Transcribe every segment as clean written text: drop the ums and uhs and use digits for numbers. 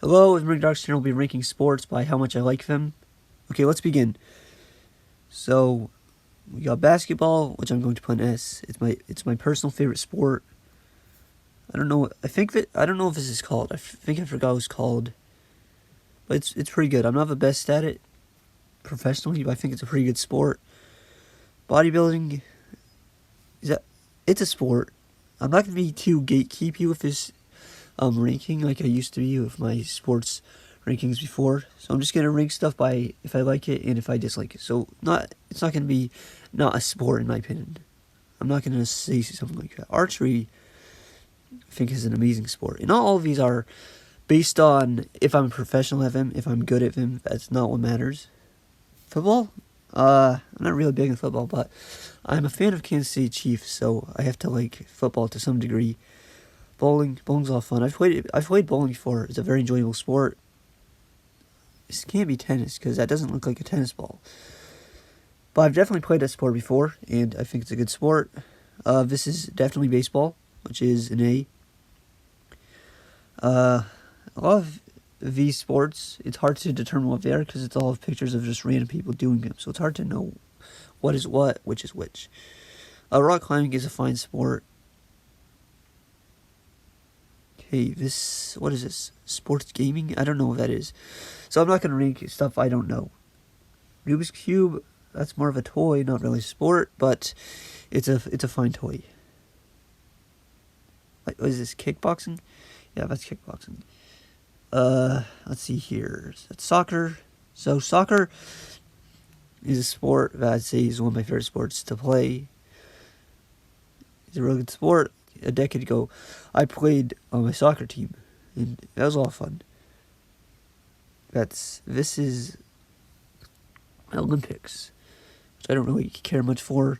Hello, in Dark's channel, will be ranking sports by how much I like them. Okay, let's begin. So, we got basketball, which I'm going to put an S. It's my personal favorite sport. I don't know. I don't know if this is called. I think I forgot what it's called. But it's pretty good. I'm not the best at it professionally, but I think it's a pretty good sport. Bodybuilding it's a sport. I'm not gonna be too gatekeepy with this ranking like I used to be with my sports rankings before. So I'm just gonna rank stuff by if I like it and if I dislike it. So it's not gonna be not a sport in my opinion. I'm not gonna say something like that. Archery, I think, is an amazing sport, and not all of these are based on if I'm a professional at them, if I'm good at them. That's not what matters. Football, I'm not really big in football, but I'm a fan of Kansas City Chiefs, so I have to like football to some degree. Bowling's a lot of fun. I've played bowling before. It's a very enjoyable sport. This can't be tennis because that doesn't look like a tennis ball. But I've definitely played that sport before, and I think it's a good sport. This is definitely baseball, which is an A. A lot of these sports, it's hard to determine what they are because it's all pictures of just random people doing them. So it's hard to know what is what, which is which. Rock climbing is a fine sport. Okay, what is this? Sports gaming? I don't know what that is. So I'm not going to rank stuff I don't know. Rubik's Cube, that's more of a toy, not really a sport, but it's a fine toy. What is this, kickboxing? Yeah, that's kickboxing. Let's see here. That's soccer. So soccer is a sport that I'd say is one of my favorite sports to play. It's a really good sport. A decade ago, I played on my soccer team, and that was a lot of fun. This is Olympics, which I don't really care much for.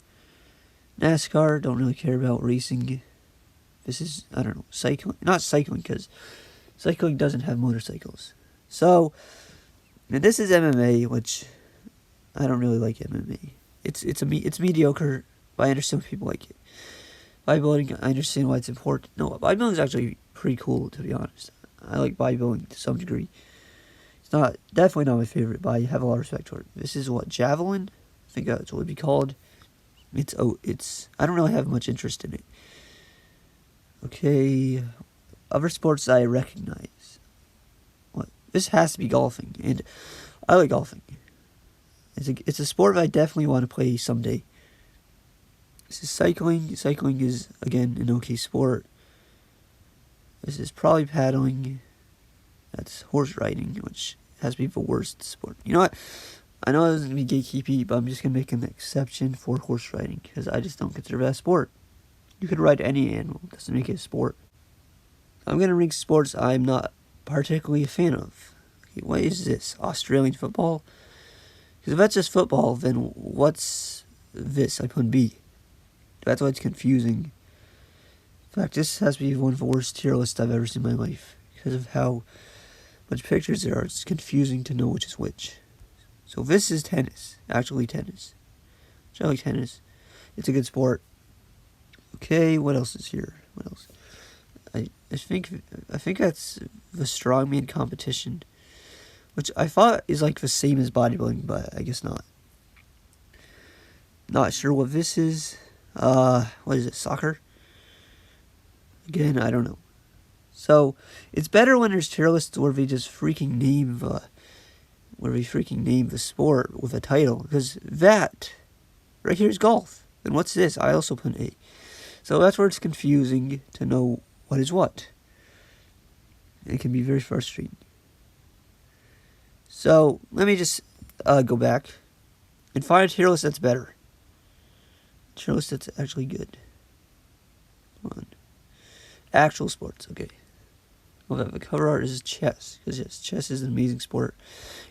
NASCAR, don't really care about racing. This is, I don't know, cycling. Not cycling, because cycling doesn't have motorcycles. So, and this is MMA, which I don't really like MMA. It's mediocre, but I understand why people like it. Bodybuilding, I understand why it's important. No, bodybuilding is actually pretty cool, to be honest. I like bodybuilding to some degree. It's definitely not my favorite, but I have a lot of respect for it. This is what, javelin? I think that's what it'd be called. I don't really have much interest in it. Okay, other sports that I recognize. This has to be golfing, and I like golfing. It's a sport that I definitely want to play someday. This is cycling. Cycling is, again, an okay sport. This is probably paddling. That's horse riding, which has to be the worst sport. You know what? I know I was going to be gatekeepy, but I'm just going to make an exception for horse riding, because I just don't consider that a sport. You could ride any animal. It doesn't make it a sport. I'm going to rank sports I'm not particularly a fan of. Okay, what is this? Australian football? Because if that's just football, then what's this? I put B. That's why it's confusing. In fact, this has to be one of the worst tier lists I've ever seen in my life. Because of how much pictures there are, it's confusing to know which is which. So this is tennis. Actually tennis. Which I like tennis. It's a good sport. Okay, what else is here? What else? I think that's the strongman competition. Which I thought is like the same as bodybuilding, but I guess not. Not sure what this is. What is it, soccer? Again, I don't know. So, it's better when there's tier lists where they just freaking name the sport with a title. Because that, right here is golf. And what's this? I also put A. So that's where it's confusing to know what is what. It can be very frustrating. So, let me just go back and find a tier list that's better. Tier list that's actually good. Come on. Actual sports, okay. Well, the cover art is chess, because yes, chess is an amazing sport.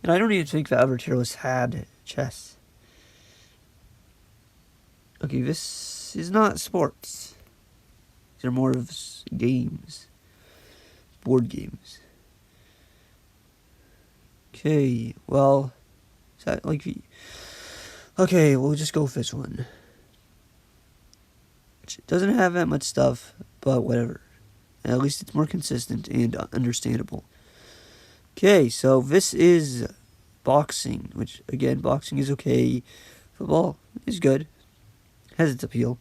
And I don't even think the other tier list had chess. Okay, this is not sports. These are more of games. Board games. Okay, well, is that like the... Okay, we'll just go with this one. It doesn't have that much stuff, but whatever. At least it's more consistent and understandable. Okay, so this is boxing, which again, boxing is okay. Football is good, has its appeal.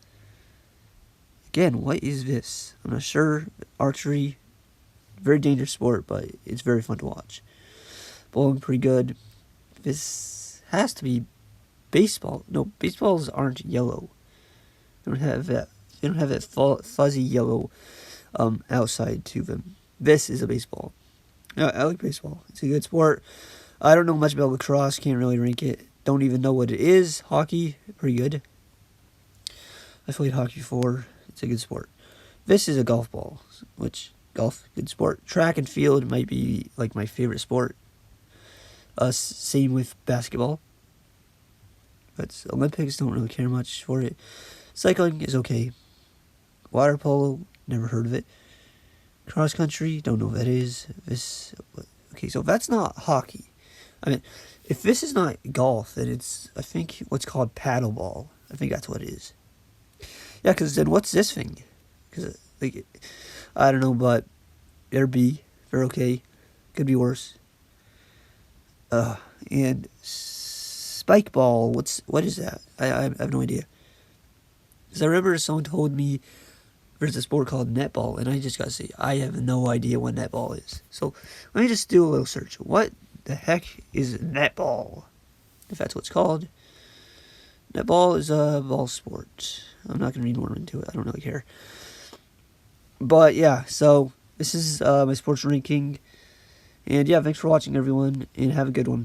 Again, what is this? I'm not sure. Archery, very dangerous sport, but it's very fun to watch. Bowling, pretty good. This has to be baseball. No, baseballs aren't yellow. They don't have that. They don't have that fuzzy yellow outside to them. This is a baseball. I like baseball. It's a good sport. I don't know much about lacrosse. Can't really rank it. Don't even know what it is. Hockey, pretty good. I've played hockey before. It's a good sport. This is a golf ball, which golf, good sport. Track and field might be like my favorite sport. Same with basketball. But Olympics, don't really care much for it. Cycling is okay. Water polo, never heard of it. Cross country, don't know what that is. Okay, so that's not hockey. I mean, if this is not golf, then it's, I think, what's called paddleball. I think that's what it is. Yeah, because then what's this thing? Because, like, I don't know, but they're B. They're okay. Could be worse. And spike ball, what is that? I have no idea. Because I remember someone told me there's a sport called netball, and I just gotta say, I have no idea what netball is. So, let me just do a little search. What the heck is netball? If that's what it's called. Netball is a ball sport. I'm not gonna read more into it. I don't really care. But yeah, so this is my sports ranking. And yeah, thanks for watching, everyone, and have a good one.